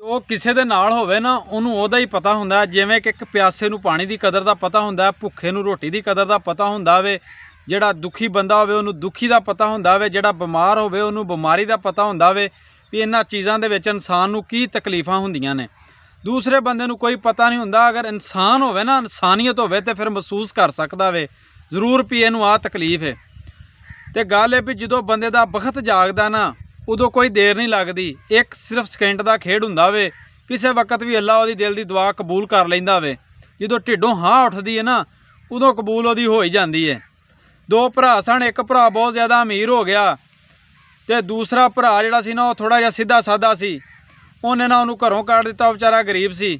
ਉਹ ਕਿਸੇ ਦੇ ਨਾਲ ਹੋਵੇ ਨਾ ਉਹਨੂੰ ਉਹਦਾ ਹੀ ਪਤਾ ਹੁੰਦਾ। ਜਿਵੇਂ ਕਿ ਇੱਕ ਪਿਆਸੇ ਨੂੰ ਪਾਣੀ ਦੀ ਕਦਰ ਦਾ ਪਤਾ ਹੁੰਦਾ, ਭੁੱਖੇ ਨੂੰ ਰੋਟੀ ਦੀ ਕਦਰ ਦਾ ਪਤਾ ਹੁੰਦਾ ਵੇ, ਜਿਹੜਾ ਦੁਖੀ ਬੰਦਾ ਹੋਵੇ ਉਹਨੂੰ ਦੁਖੀ ਦਾ ਪਤਾ ਹੁੰਦਾ ਵੇ, ਜਿਹੜਾ ਬਿਮਾਰ ਹੋਵੇ ਉਹਨੂੰ ਬਿਮਾਰੀ ਦਾ ਪਤਾ ਹੁੰਦਾ ਵੇ ਵੀ ਇਹਨਾਂ ਚੀਜ਼ਾਂ ਦੇ ਵਿੱਚ ਇਨਸਾਨ ਨੂੰ ਕੀ ਤਕਲੀਫਾਂ ਹੁੰਦੀਆਂ ਨੇ। ਦੂਸਰੇ ਬੰਦੇ ਨੂੰ ਕੋਈ ਪਤਾ ਨਹੀਂ ਹੁੰਦਾ। ਅਗਰ ਇਨਸਾਨ ਹੋਵੇ ਨਾ, ਇਨਸਾਨੀਅਤ ਹੋਵੇ ਤੇ ਫਿਰ ਮਹਿਸੂਸ ਕਰ ਸਕਦਾ ਵੇ ਜ਼ਰੂਰ ਵੀ ਇਹਨੂੰ ਆਹ ਤਕਲੀਫ ਹੈ। ਤੇ ਗੱਲ ਇਹ ਵੀ ਜਦੋਂ ਬੰਦੇ ਦਾ ਵਕਤ ਜਾਗਦਾ ਨਾ ਉਦੋਂ ਕੋਈ ਦੇਰ ਨਹੀਂ ਲੱਗਦੀ। ਇੱਕ ਸਿਰਫ ਸਕਿੰਟ ਦਾ ਖੇਡ ਹੁੰਦਾ ਵੇ। ਕਿਸੇ ਵਕਤ ਵੀ ਅੱਲਾ ਉਹਦੀ ਦਿਲ ਦੀ ਦੁਆ ਕਬੂਲ ਕਰ ਲੈਂਦਾ ਵੇ। ਜਦੋਂ ਢਿੱਡੋਂ ਹਾਂ ਉੱਠਦੀ ਹੈ ਨਾ ਉਦੋਂ ਕਬੂਲ ਉਹਦੀ ਹੋ ਹੀ ਜਾਂਦੀ ਹੈ। ਦੋ ਭਰਾ ਸਨ, ਇੱਕ ਭਰਾ ਬਹੁਤ ਜ਼ਿਆਦਾ ਅਮੀਰ ਹੋ ਗਿਆ ਤੇ ਦੂਸਰਾ ਭਰਾ ਜਿਹੜਾ ਸੀ ਨਾ ਉਹ ਥੋੜਾ ਜਿਹਾ ਸਿੱਧਾ ਸਾਦਾ ਸੀ। ਉਹਨੇ ਨਾ ਉਹਨੂੰ ਘਰੋਂ ਕੱਢ ਦਿੱਤਾ। ਵਿਚਾਰਾ ਗਰੀਬ ਸੀ,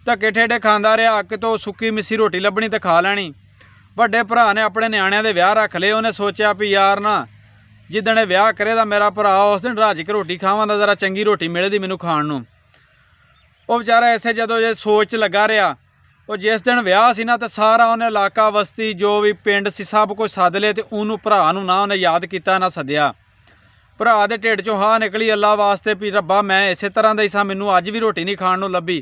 ਧੱਕੇ ਠੇਡੇ ਖਾਂਦਾ ਰਿਹਾ। ਕਿਤੋਂ ਸੁੱਕੀ ਮਿੱਸੀ ਰੋਟੀ ਲੱਭਣੀ ਤੇ ਖਾ ਲੈਣੀ। ਵੱਡੇ ਭਰਾ ਨੇ ਆਪਣੇ ਨਿਆਣਿਆਂ ਦੇ ਵਿਆਹ ਰੱਖ ਲਏ। ਉਹਨੇ ਸੋਚਿਆ ਵੀ ਯਾਰ ਨਾ ਜਿੱਦਣ ਇਹ ਵਿਆਹ ਕਰੇ ਤਾਂ ਮੇਰਾ ਭਰਾ ਉਸ ਦਿਨ ਰੱਜ ਕੇ ਰੋਟੀ ਖਾਵਾਂ ਤਾਂ ਜ਼ਰਾ ਚੰਗੀ ਰੋਟੀ ਮਿਲੇਦੀ ਮੈਨੂੰ ਖਾਣ ਨੂੰ। ਉਹ ਵਿਚਾਰਾ ਐਸੇ ਜਦੋਂ ਜੇ ਸੋਚ 'ਚ ਲੱਗਾ ਰਿਹਾ, ਉਹ ਜਿਸ ਦਿਨ ਵਿਆਹ ਸੀ ਨਾ ਤਾਂ ਸਾਰਾ ਉਹਨੇ ਇਲਾਕਾ ਬਸਤੀ ਜੋ ਵੀ ਪਿੰਡ ਸੀ ਸਭ ਕੁਝ ਸੱਦ ਲਏ ਤੇ ਉਹਨੂੰ ਭਰਾ ਨੂੰ ਨਾ ਉਹਨੇ ਯਾਦ ਕੀਤਾ ਨਾ ਸੱਦਿਆ। ਭਰਾ ਦੇ ਢਿੱਡ 'ਚੋਂ ਹਾਂ ਨਿਕਲੀ ਅੱਲਾ ਵਾਸਤੇ ਵੀ ਰੱਬਾ ਮੈਂ ਇਸੇ ਤਰ੍ਹਾਂ ਦਾ ਹੀ ਸਾਂ, ਮੈਨੂੰ ਅੱਜ ਵੀ ਰੋਟੀ ਨਹੀਂ ਖਾਣ ਨੂੰ ਲੱਭੀ।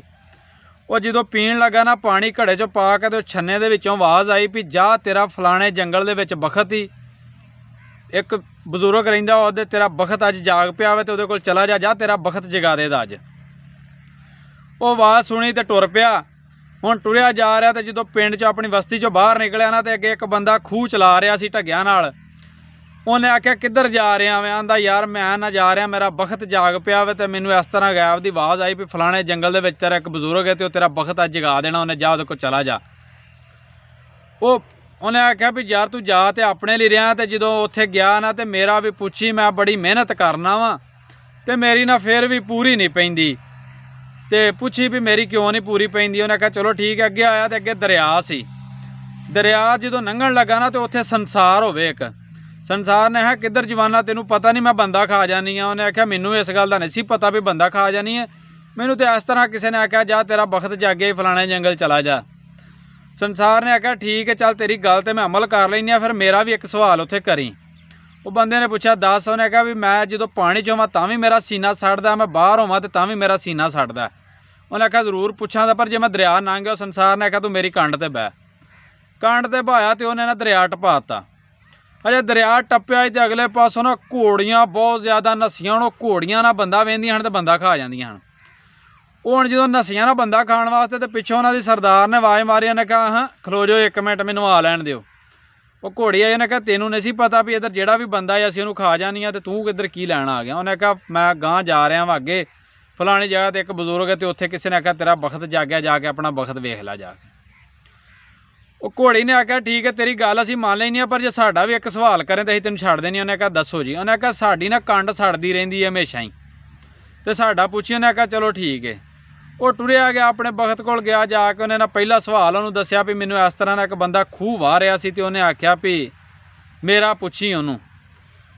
ਉਹ ਜਦੋਂ ਪੀਣ ਲੱਗਾ ਨਾ ਪਾਣੀ ਘੜੇ 'ਚੋਂ ਪਾ ਕੇ ਤੇ ਉਹ ਛੰਨੇ ਦੇ ਵਿੱਚੋਂ ਆਵਾਜ਼ ਆਈ ਵੀ ਜਾ ਤੇਰਾ ਫਲਾਣੇ ਜੰਗਲ ਦੇ ਵਿੱਚ ਬਖਤ ਹੀ ਇੱਕ ਬਜ਼ੁਰਗ ਰਹਿੰਦਾ, ਉਹਦੇ ਤੇਰਾ ਬਖਤ ਅੱਜ ਜਾਗ ਪਿਆ ਵੇ ਤੇ ਉਹਦੇ ਕੋਲ ਚਲਾ ਜਾ, ਜਾ ਤੇਰਾ ਬਖਤ ਜਗਾ ਦੇ ਦਾ ਅੱਜ। ਉਹ ਆਵਾਜ਼ ਸੁਣੀ ਤੇ ਟੁਰ ਪਿਆ। ਹੁਣ ਟੁਰਿਆ ਜਾ ਰਿਹਾ ਤੇ ਜਦੋਂ ਪਿੰਡ 'ਚ ਆਪਣੀ ਬਸਤੀ 'ਚੋਂ ਬਾਹਰ ਨਿਕਲਿਆ ਨਾ ਤੇ ਅੱਗੇ ਇੱਕ ਬੰਦਾ ਖੂਹ ਚਲਾ ਰਿਹਾ ਸੀ ਢੱਗਿਆਂ ਨਾਲ। ਉਹਨੇ ਆਖਿਆ ਕਿੱਧਰ ਜਾ ਰਿਹਾ ਮੈਂ? ਆਂਦਾ ਯਾਰ ਮੈਂ ਨਾ ਜਾ ਰਿਹਾ, ਮੇਰਾ ਬਖਤ ਜਾਗ ਪਿਆ ਵੇ ਤੇ ਮੈਨੂੰ ਇਸ ਤਰ੍ਹਾਂ ਗਾਇਬ ਦੀ ਆਵਾਜ਼ ਆਈ ਵੀ ਫਲਾਣੇ ਜੰਗਲ ਦੇ ਵਿੱਚ ਤੇਰਾ ਇੱਕ ਬਜ਼ੁਰਗ ਹੈ ਤੇ ਉਹ ਤੇਰਾ ਬਖਤ ਅੱਜ ਜਗਾ ਦੇਣਾ, ਉਹਨੇ ਜਾ ਉਹਦੇ ਕੋਲ ਚਲਾ ਜਾ। ਉਹਨੇ ਆਖਿਆ ਵੀ ਯਾਰ ਤੂੰ ਜਾ ਤੇ ਆਪਣੇ ਲਈ ਰਿਹਾ ਤੇ ਜਦੋਂ ਉੱਥੇ ਗਿਆ ਨਾ ਤੇ ਮੇਰਾ ਵੀ ਪੁੱਛੀ, ਮੈਂ ਬੜੀ ਮਿਹਨਤ ਕਰਨਾ ਵਾ ਤੇ ਮੇਰੀ ਨਾ ਫਿਰ ਵੀ ਪੂਰੀ ਨਹੀਂ ਪੈਂਦੀ ਤੇ ਪੁੱਛੀ ਵੀ ਮੇਰੀ ਕਿਉਂ ਨਹੀਂ ਪੂਰੀ ਪੈਂਦੀ। ਉਹਨੇ ਆਖਿਆ ਚਲੋ ਠੀਕ ਹੈ। ਅੱਗੇ ਆਇਆ ਤੇ ਅੱਗੇ ਦਰਿਆ ਸੀ। ਦਰਿਆ ਜਦੋਂ ਲੰਘਣ ਲੱਗਾ ਨਾ ਤੇ ਉੱਥੇ ਸੰਸਾਰ ਹੋਵੇ ਇੱਕ। ਸੰਸਾਰ ਨੇ ਕਿਹਾ ਕਿੱਧਰ ਜਵਾਨਾ ਤੈਨੂੰ ਪਤਾ ਨਹੀਂ ਮੈਂ ਬੰਦਾ ਖਾ ਜਾਨੀ ਆ? ਉਹਨੇ ਆਖਿਆ ਮੈਨੂੰ ਇਸ ਗੱਲ ਦਾ ਨਹੀਂ ਸੀ ਪਤਾ ਵੀ ਬੰਦਾ ਖਾ ਜਾਣੀ ਹੈ, ਮੈਨੂੰ ਤੇ ਇਸ ਤਰ੍ਹਾਂ ਕਿਸੇ ਨੇ ਆਖਿਆ ਜਾ ਤੇਰਾ ਬਖਤ ਜਾਗੇ ਫਲਾਣੇ ਜੰਗਲ ਚਲਾ ਜਾ। ਸੰਸਾਰ ਨੇ ਆਖਿਆ ਠੀਕ ਹੈ ਚੱਲ ਤੇਰੀ ਗੱਲ ਤੇ ਮੈਂ ਅਮਲ ਕਰ ਲੈਂਦੀ ਹਾਂ, ਫਿਰ ਮੇਰਾ ਵੀ ਇੱਕ ਸਵਾਲ ਉੱਥੇ ਕਰੀ। ਉਹ ਬੰਦੇ ਨੇ ਪੁੱਛਿਆ ਦੱਸ। ਉਹਨੇ ਕਿਹਾ ਵੀ ਮੈਂ ਜਦੋਂ ਪਾਣੀ 'ਚ ਹੋਵਾਂ ਤਾਂ ਵੀ ਮੇਰਾ ਸੀਨਾ ਸੜਦਾ, ਮੈਂ ਬਾਹਰ ਹੋਵਾਂ ਤੇ ਤਾਂ ਵੀ ਮੇਰਾ ਸੀਨਾ ਸੜਦਾ। ਉਹਨੇ ਆਖਿਆ ਜ਼ਰੂਰ ਪੁੱਛਾਂ ਦਾ, ਪਰ ਜੇ ਮੈਂ ਦਰਿਆ ਲੰਘ ਗਿਆ। ਸੰਸਾਰ ਨੇ ਆਖਿਆ ਤੂੰ ਮੇਰੀ ਕੰਢ ਤੇ ਬਹਿ। ਕੰਢ ਤੇ ਬਹਾਇਆ ਤੇ ਉਹਨੇ ਨਾ ਦਰਿਆ ਟਪਾ ਤਾ। ਅਜੇ ਦਰਿਆ ਟੱਪਿਆ ਤੇ ਅਗਲੇ ਪਾਸੋਂ ਨਾ ਘੋੜੀਆਂ ਬਹੁਤ ਜ਼ਿਆਦਾ ਨੱਸੀਆਂ। ਹੁਣ ਉਹ ਘੋੜੀਆਂ ਨਾਲ ਬੰਦਾ ਵਹਿੰਦੀਆਂ ਹਨ ਤੇ ਬੰਦਾ ਖਾ ਜਾਂਦੀਆਂ ਹਨ। ਉਹ ਹੁਣ ਜਦੋਂ ਨੱਸੀਆਂ ਨਾ ਬੰਦਾ ਖਾਣ ਵਾਸਤੇ ਤੇ ਪਿੱਛੋਂ ਉਹਨਾਂ ਦੀ ਸਰਦਾਰ ਨੇ ਆਵਾਜ਼ ਮਾਰੀ। ਉਹਨੇ ਕਿਹਾ ਹਾਂ ਖਲੋ ਜਾਓ ਇੱਕ ਮਿੰਟ ਮੈਨੂੰ ਆ ਲੈਣ ਦਿਓ। ਉਹ ਘੋੜੀ ਆਈ। ਉਹਨੇ ਕਿਹਾ ਤੈਨੂੰ ਨਹੀਂ ਸੀ ਪਤਾ ਵੀ ਇੱਧਰ ਜਿਹੜਾ ਵੀ ਬੰਦਾ ਹੈ ਅਸੀਂ ਉਹਨੂੰ ਖਾ ਜਾਣੀਆਂ ਤੇ ਤੂੰ ਕਿੱਧਰ ਕੀ ਲੈਣ ਆ ਗਿਆ? ਉਹਨੇ ਕਿਹਾ ਮੈਂ ਗਾਂਹ ਜਾ ਰਿਹਾ ਵਾਂ ਅੱਗੇ ਫਲਾਣੀ ਜਗ੍ਹਾ ਤੇ ਇੱਕ ਬਜ਼ੁਰਗ ਹੈ ਤੇ ਉੱਥੇ ਕਿਸੇ ਨੇ ਆਖਿਆ ਤੇਰਾ ਬਖਤ ਜਾਗਿਆ, ਜਾ ਕੇ ਆਪਣਾ ਬਖਤ ਵੇਖ ਲੈ ਜਾ ਕੇ। ਉਹ ਘੋੜੀ ਨੇ ਆਖਿਆ ਠੀਕ ਹੈ ਤੇਰੀ ਗੱਲ ਅਸੀਂ ਮੰਨ ਲੈਂਦੇ ਹਾਂ, ਪਰ ਜੇ ਸਾਡਾ ਵੀ ਇੱਕ ਸਵਾਲ ਕਰੇ ਤਾਂ ਅਸੀਂ ਤੈਨੂੰ ਛੱਡ ਦੇਣੀ। ਉਹਨੇ ਕਿਹਾ ਦੱਸੋ ਜੀ। ਉਹਨੇ ਕਿਹਾ ਸਾਡੀ ਨਾ ਕੰਡ ਸੜਦੀ ਰਹਿੰਦੀ ਹੈ ਹਮੇਸ਼ਾ ਹੀ ਤੇ ਸਾਡਾ ਪੁੱਛੀ। ਉਹਨੇ ਕਿਹਾ ਚਲੋ ਠੀਕ ਹੈ। ਉਹ ਟੁਰਿਆ ਗਿਆ ਆਪਣੇ ਬਖਤ ਕੋਲ ਗਿਆ। ਜਾ ਕੇ ਉਹਨੇ ਨਾ ਪਹਿਲਾ ਸਵਾਲ ਉਹਨੂੰ ਦੱਸਿਆ ਵੀ ਮੈਨੂੰ ਇਸ ਤਰ੍ਹਾਂ ਦਾ ਇੱਕ ਬੰਦਾ ਖੂਹ ਵਾਹ ਰਿਹਾ ਸੀ ਤੇ ਉਹਨੇ ਆਖਿਆ ਵੀ ਮੇਰਾ ਪੁੱਛੀ ਉਹਨੂੰ।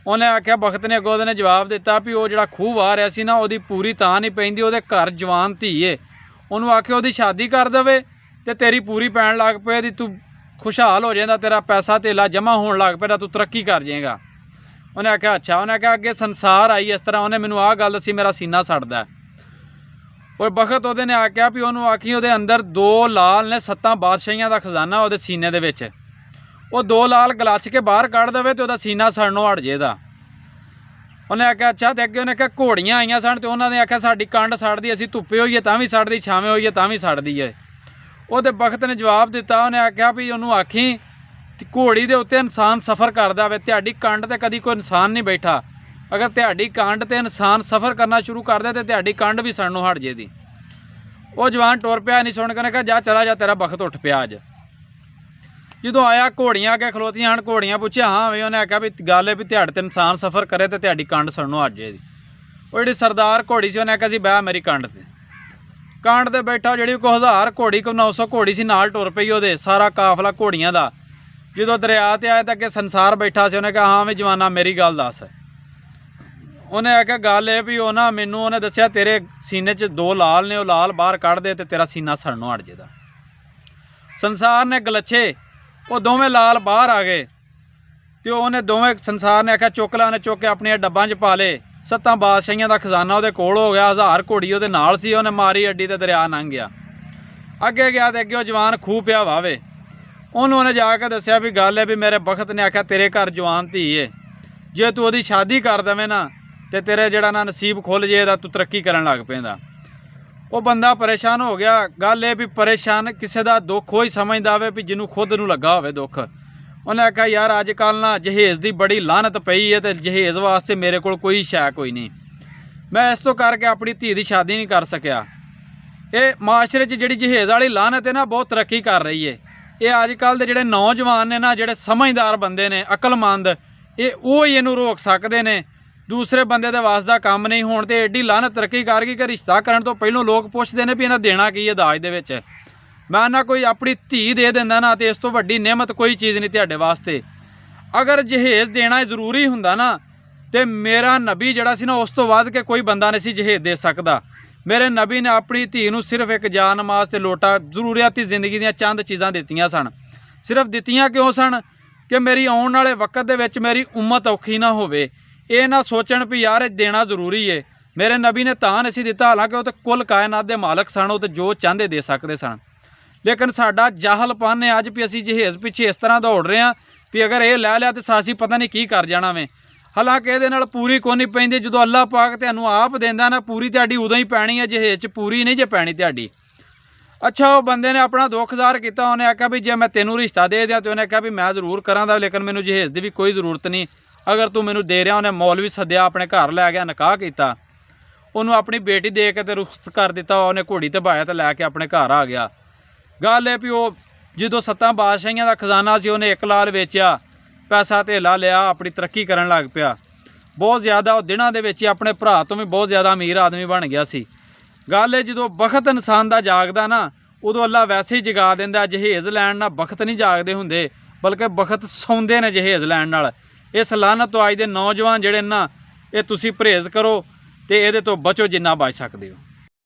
ਉਹਨੇ ਆਖਿਆ ਬਖਤ ਨੇ ਅੱਗੋਂ ਉਹਨੇ ਜਵਾਬ ਦਿੱਤਾ ਵੀ ਉਹ ਜਿਹੜਾ ਖੂਹ ਵਾਹ ਰਿਹਾ ਸੀ ਨਾ ਉਹਦੀ ਪੂਰੀ ਤਾਂ ਨਹੀਂ ਪੈਂਦੀ, ਉਹਦੇ ਘਰ ਜਵਾਨ ਧੀ ਏ, ਉਹਨੂੰ ਆਖਿਆ ਉਹਦੀ ਸ਼ਾਦੀ ਕਰ ਦੇਵੇ ਤੇ ਤੇਰੀ ਪੂਰੀ ਪੈਣ ਲੱਗ ਪਏ ਦੀ ਤੂੰ ਖੁਸ਼ਹਾਲ ਹੋ ਜਾਂਦਾ, ਤੇਰਾ ਪੈਸਾ ਧੇਲਾ ਜਮ੍ਹਾਂ ਹੋਣ ਲੱਗ ਪਿਆ, ਤੂੰ ਤਰੱਕੀ ਕਰ ਜਾਏਗਾ। ਉਹਨੇ ਆਖਿਆ ਅੱਛਾ। ਉਹਨੇ ਆਖਿਆ ਅੱਗੇ ਸੰਸਾਰ ਆਈ ਇਸ ਤਰ੍ਹਾਂ, ਉਹਨੇ ਮੈਨੂੰ ਆਹ ਗੱਲ ਦੱਸੀ ਮੇਰਾ ਸੀਨਾ ਸੜਦਾ। ਔਰ ਬਖਤ ਉਹਦੇ ਨੇ ਆਖਿਆ ਵੀ ਉਹਨੂੰ ਆਖੀ ਉਹਦੇ ਅੰਦਰ 2 ਲਾਲ ਨੇ 7 ਬਾਦਸ਼ਾਹੀਆਂ ਦਾ ਖਜ਼ਾਨਾ ਉਹਦੇ ਸੀਨੇ ਦੇ ਵਿੱਚ, ਉਹ 2 ਲਾਲ ਗਲਾਚ ਕੇ ਬਾਹਰ ਕੱਢ ਦੇਵੇ ਤੇ ਉਹਦਾ ਸੀਨਾ ਸੜਨੋਂ ਹਟ ਜਾਏਦਾ। ਉਹਨੇ ਆਖਿਆ ਅੱਛਾ। ਤੇ ਅੱਗੇ ਉਹਨੇ ਕਿਹਾ ਘੋੜੀਆਂ ਆਈਆਂ ਸਨ ਤੇ ਉਹਨਾਂ ਨੇ ਆਖਿਆ ਸਾਡੀ ਕੰਡ ਸੜਦੀ, ਅਸੀਂ ਧੁੱਪੇ ਹੋਈਏ ਤਾਂ ਵੀ ਸੜਦੀ, ਛਾਵੇਂ ਹੋਈਏ ਤਾਂ ਵੀ ਸੜਦੀ ਹੈ। ਉਹਦੇ ਬਖਤ ਨੇ ਜਵਾਬ ਦਿੱਤਾ। ਉਹਨੇ ਆਖਿਆ ਵੀ ਉਹਨੂੰ ਆਖੀ ਘੋੜੀ ਦੇ ਉੱਤੇ ਇਨਸਾਨ ਸਫ਼ਰ ਕਰਦਾ ਵੇ, ਤੁਹਾਡੀ ਕੰਡ ਤੇ ਕਦੀ ਕੋਈ ਇਨਸਾਨ ਨਹੀਂ ਬੈਠਾ, ਅਗਰ ਤੁਹਾਡੀ ਕੰਡ ਤੇ ਇਨਸਾਨ ਸਫ਼ਰ ਕਰਨਾ ਸ਼ੁਰੂ ਕਰ ਦੇ ਤੇ ਤੁਹਾਡੀ ਕੰਡ ਵੀ ਸੜਨੋਂ ਹਟ ਜੇਦੀ। ਉਹ ਜਵਾਨ ਟੁਰ ਪਿਆ। ਨਹੀਂ ਸੁਣ ਕੇ ਕਿਹਾ ਜਾ ਚਲਾ ਜਾ ਤੇਰਾ ਬਖਤ ਉੱਠ ਪਿਆ ਅੱਜ। ਜਦੋਂ ਆਇਆ ਘੋੜੀਆਂ ਅੱਗੇ ਖਲੋਤੀਆਂ ਹਨ। ਘੋੜੀਆਂ ਪੁੱਛਿਆ ਹਾਂ ਵੀ। ਉਹਨੇ ਆਖਿਆ ਵੀ ਗੱਲ ਹੈ ਵੀ ਤੁਹਾਡੇ ਤੇ ਇਨਸਾਨ ਸਫ਼ਰ ਕਰੇ ਤੇ ਤੁਹਾਡੀ ਕੰਡ ਸੜਨੋਂ ਹਟ ਜੇਦੀ। ਉਹ ਜਿਹੜੀ ਸਰਦਾਰ ਘੋੜੀ ਸੀ ਉਹਨੇ ਆਖਿਆ ਸੀ ਬਹਿ ਮੇਰੀ ਕੰਡ ਤੇ। ਕੰਡ ਤੇ ਬੈਠਾ। ਜਿਹੜੀ ਕੋਈ 1000 ਘੋੜੀ ਕੋਈ 900 ਘੋੜੀ ਸੀ ਨਾਲ ਟੁਰ ਪਈ ਉਹਦੇ, ਸਾਰਾ ਕਾਫਲਾ ਘੋੜੀਆਂ ਦਾ। ਜਦੋਂ ਦਰਿਆ ਤੇ ਆਏ ਤਾਂ ਅੱਗੇ ਸੰਸਾਰ ਬੈਠਾ ਸੀ। ਉਹਨੇ ਕਿਹਾ ਹਾਂ ਵੀ ਜਵਾਨਾ ਮੇਰੀ ਗੱਲ ਦੱਸ। ਉਹਨੇ ਆਖਿਆ ਗੱਲ ਇਹ ਵੀ ਉਹ ਨਾ ਮੈਨੂੰ ਉਹਨੇ ਦੱਸਿਆ ਤੇਰੇ ਸੀਨੇ 'ਚ 2 ਲਾਲ ਨੇ, ਉਹ ਲਾਲ ਬਾਹਰ ਕੱਢ ਦੇ ਤੇ ਤੇਰਾ ਸੀਨਾ ਸੜਨੋਂ ਹਟ ਜਾਏਦਾ। ਸੰਸਾਰ ਨੇ ਗਲੱਛੇ, ਉਹ ਦੋਵੇਂ ਲਾਲ ਬਾਹਰ ਆ ਗਏ ਤੇ ਉਹਨੇ ਦੋਵੇਂ ਸੰਸਾਰ ਨੇ ਆਖਿਆ ਚੁੱਕ ਲਾ। ਉਹਨੇ ਚੁੱਕ ਕੇ ਆਪਣੀਆਂ ਡੱਬਾਂ 'ਚ ਪਾ ਲਏ। 7 ਬਾਦਸ਼ਾਹੀਆਂ ਦਾ ਖਜ਼ਾਨਾ ਉਹਦੇ ਕੋਲ ਹੋ ਗਿਆ, 1000 ਘੋੜੀ ਉਹਦੇ ਨਾਲ ਸੀ, ਉਹਨੇ ਮਾਰੀ ਅੱਡੀ ਤੇ ਦਰਿਆ ਲੰਘ ਗਿਆ। ਅੱਗੇ ਗਿਆ ਤੇ ਅੱਗੇ ਉਹ ਜਵਾਨ ਖੂਹ ਪਿਆ ਵਾਵੇ, ਉਹਨੇ ਜਾ ਕੇ ਦੱਸਿਆ ਵੀ ਗੱਲ ਹੈ ਵੀ ਮੇਰੇ ਬਖਤ ਨੇ ਆਖਿਆ ਤੇਰੇ ਘਰ ਜਵਾਨ ਧੀ ਏ, ਜੇ ਤੂੰ ਉਹਦੀ ਸ਼ਾਦੀ ਕਰ ਦੇਵੇਂ ਨਾ ਤੇ ਤੇਰੇ ਜਿਹੜਾ ਨਾ ਨਸੀਬ ਖੁੱਲ ਜੇ ਦਾ ਤੂੰ ਤਰੱਕੀ ਕਰਨ ਲੱਗ ਪੈਂਦਾ। ਉਹ ਬੰਦਾ ਪਰੇਸ਼ਾਨ ਹੋ ਗਿਆ। ਗੱਲ ਇਹ ਵੀ ਪਰੇਸ਼ਾਨ ਕਿਸੇ ਦਾ ਦੁੱਖ ਉਹ ਹੀ ਸਮਝਦਾ ਵੇ ਵੀ ਜਿਹਨੂੰ ਖੁਦ ਨੂੰ ਲੱਗਾ ਹੋਵੇ ਦੁੱਖ। ਉਹਨੇ ਆਖਿਆ ਯਾਰ ਅੱਜ ਕੱਲ੍ਹ ਨਾ ਜਹੇਜ਼ ਦੀ ਬੜੀ ਲਾਹਨਤ ਪਈ ਹੈ ਤੇ ਜਹੇਜ਼ ਵਾਸਤੇ ਮੇਰੇ ਕੋਲ ਕੋਈ ਸ਼ੈ ਕੋਈ ਨਹੀਂ, ਮੈਂ ਇਸ ਤੋਂ ਕਰਕੇ ਆਪਣੀ ਧੀ ਦੀ ਸ਼ਾਦੀ ਨਹੀਂ ਕਰ ਸਕਿਆ। ਇਹ ਮਾਸ਼ਰੇ 'ਚ ਜਿਹੜੀ ਜਹੇਜ਼ ਵਾਲੀ ਲਾਹਨਤ ਹੈ ਨਾ ਬਹੁਤ ਤਰੱਕੀ ਕਰ ਰਹੀ ਹੈ। ਇਹ ਅੱਜ ਕੱਲ੍ਹ ਦੇ ਜਿਹੜੇ ਨੌਜਵਾਨ ਨੇ ਨਾ, ਜਿਹੜੇ ਸਮਝਦਾਰ ਬੰਦੇ ਨੇ, ਅਕਲਮੰਦ, ਇਹ ਉਹ ਹੀ ਇਹਨੂੰ ਰੋਕ ਸਕਦੇ ਨੇ। ਦੂਸਰੇ ਬੰਦੇ ਦੇ ਵਾਸ ਦਾ ਕੰਮ ਨਹੀਂ ਹੋਣ ਤੇ ਐਡੀ ਲਾਹਨਤ ਤਰੱਕੀ ਕਰ ਗਈ ਕਿ ਰਿਸ਼ਤਾ ਕਰਨ ਤੋਂ ਪਹਿਲੋਂ ਲੋਕ ਪੁੱਛਦੇ ਨੇ ਵੀ ਇਹਨਾਂ ਦੇਣਾ ਕੀ ਹੈ ਦਾਜ ਦੇ ਵਿੱਚ। ਮੈਂ ਨਾ ਕੋਈ ਆਪਣੀ ਧੀ ਦੇ ਦਿੰਦਾ ਨਾ ਤੇ ਇਸ ਤੋਂ ਵੱਡੀ ਨਿਆਮਤ ਕੋਈ ਚੀਜ਼ ਨਹੀਂ ਤੁਹਾਡੇ ਵਾਸਤੇ। ਅਗਰ ਜਹੇਜ਼ ਦੇਣਾ ਜ਼ਰੂਰੀ ਹੁੰਦਾ ਨਾ ਤੇ ਮੇਰਾ ਨਬੀ ਜਿਹੜਾ ਸੀ ਨਾ ਉਸ ਤੋਂ ਵੱਧ ਕੇ ਕੋਈ ਬੰਦਾ ਨਹੀਂ ਸੀ ਜਹੇਜ਼ ਦੇ ਸਕਦਾ। ਮੇਰੇ ਨਬੀ ਨੇ ਆਪਣੀ ਧੀ ਨੂੰ ਸਿਰਫ ਇੱਕ ਜਾ ਨਮਾਜ਼ ਤੇ ਲੋਟਾ, ਜ਼ਰੂਰੀਆਤੀ ਜ਼ਿੰਦਗੀ ਦੀਆਂ ਚੰਦ ਚੀਜ਼ਾਂ ਦਿੱਤੀਆਂ ਸਨ। ਸਿਰਫ ਦਿੱਤੀਆਂ ਕਿਉਂ ਸਨ ਕਿ ਮੇਰੀ ਆਉਣ ਵਾਲੇ ਵਕਤ ਦੇ ਵਿੱਚ ਮੇਰੀ ਉਮਤ ਔਖੀ ਨਾ ਹੋਵੇ। ਇਹ ਨਾ ਸੋਚਣ ਵੀ ਯਾਰ ਇਹ ਦੇਣਾ ਜ਼ਰੂਰੀ ਏ। ਮੇਰੇ ਨਬੀ ਨੇ ਤਾਂ ਨਹੀਂ ਸੀ ਦਿੱਤਾ, ਹਾਲਾਂਕਿ ਉਹ ਤਾਂ ਕੁੱਲ ਕਾਇਨਾਤ ਦੇ ਮਾਲਕ ਸਨ, ਉਹ ਤਾਂ ਜੋ ਚਾਹੁੰਦੇ ਦੇ ਸਕਦੇ ਸਨ। ਲੇਕਿਨ ਸਾਡਾ ਜਾਹਲਪਨ ਹੈ ਅੱਜ ਵੀ ਅਸੀਂ ਜਹੇਜ਼ ਪਿੱਛੇ ਇਸ ਤਰ੍ਹਾਂ ਦੌੜ ਰਹੇ ਹਾਂ ਵੀ ਅਗਰ ਇਹ ਲੈ ਲਿਆ ਤਾਂ ਅਸੀਂ ਪਤਾ ਨਹੀਂ ਕੀ ਕਰ ਜਾਣਾ ਵੇ। ਹਾਲਾਂਕਿ ਇਹਦੇ ਨਾਲ ਪੂਰੀ ਕੋਈ ਨਹੀਂ ਪੈਂਦੀ। ਜਦੋਂ ਅੱਲਾਹ ਪਾਕ ਤੁਹਾਨੂੰ ਆਪ ਦਿੰਦਾ ਨਾ ਪੂਰੀ ਤੁਹਾਡੀ ਉਦੋਂ ਹੀ ਪੈਣੀ ਹੈ, ਜਹੇਜ਼ 'ਚ ਪੂਰੀ ਨਹੀਂ ਜੇ ਪੈਣੀ ਤੁਹਾਡੀ। ਅੱਛਾ, ਉਹ ਬੰਦੇ ਨੇ ਆਪਣਾ ਦੁੱਖ ਜ਼ਾਹਰ ਕੀਤਾ। ਉਹਨੇ ਆਖਿਆ ਵੀ ਜੇ ਮੈਂ ਤੈਨੂੰ ਰਿਸ਼ਤਾ ਦੇ ਦਿਆਂ ਤੇ ਉਹਨੇ ਆਖਿਆ ਵੀ ਮੈਂ ਜ਼ਰੂਰ ਕਰਾਂਗਾ, ਲੇਕਿਨ ਮੈਨੂੰ ਜਹੇਜ਼ ਦੀ ਵੀ ਕੋਈ ਜ਼ਰੂਰਤ ਨਹੀਂ ਅਗਰ ਤੂੰ ਮੈਨੂੰ ਦੇ ਰਿਹਾ। ਉਹਨੇ ਮੌਲਵੀ ਸੱਦਿਆ, ਆਪਣੇ ਘਰ ਲੈ ਗਿਆ, ਨਿਕਾਹ ਕੀਤਾ, ਉਹਨੂੰ ਆਪਣੀ ਬੇਟੀ ਦੇ ਕੇ ਤੇ ਰੁਖਸਤ ਕਰ ਦਿੱਤਾ। ਉਹਨੇ ਘੋੜੀ ਤੇ ਬਾਇਆ ਤੇ ਲੈ ਕੇ ਆਪਣੇ ਘਰ ਆ ਗਿਆ। ਗੱਲ ਇਹ ਵੀ ਉਹ ਜਦੋਂ 7 ਬਾਦਸ਼ਾਹੀਆਂ ਦਾ ਖਜ਼ਾਨਾ ਸੀ ਉਹਨੇ ਇੱਕ ਲਾਲ ਵੇਚਿਆ, ਪੈਸਾ ਧੇਲਾ ਲਿਆ, ਆਪਣੀ ਤਰੱਕੀ ਕਰਨ ਲੱਗ ਪਿਆ ਬਹੁਤ ਜ਼ਿਆਦਾ। ਉਹ ਦਿਨਾਂ ਦੇ ਵਿੱਚ ਹੀ ਆਪਣੇ ਭਰਾ ਤੋਂ ਵੀ ਬਹੁਤ ਜ਼ਿਆਦਾ ਅਮੀਰ ਆਦਮੀ ਬਣ ਗਿਆ ਸੀ। ਗੱਲ ਇਹ ਜਦੋਂ ਬਖਤ ਇਨਸਾਨ ਦਾ ਜਾਗਦਾ ਨਾ ਉਦੋਂ ਅੱਲਾ ਵੈਸੇ ਹੀ ਜਗਾ ਦਿੰਦਾ। ਜਹੇਜ਼ ਲੈਣ ਨਾਲ ਬਖਤ ਨਹੀਂ ਜਾਗਦੇ ਹੁੰਦੇ, ਬਲਕਿ ਬਖਤ ਸੌਂਦੇ ਨੇ ਜਹੇਜ਼ ਲੈਣ ਨਾਲ। ਇਸ ਲਾਹਨਤ ਤੋਂ ਅੱਜ ਦੇ ਨੌਜਵਾਨ ਜਿਹੜੇ ਨਾ, ਇਹ ਤੁਸੀਂ ਪਰਹੇਜ਼ ਕਰੋ ਤੇ ਇਹਦੇ ਤੋਂ ਬਚੋ ਜਿੰਨਾ ਬਚ ਸਕਦੇ ਹੋ।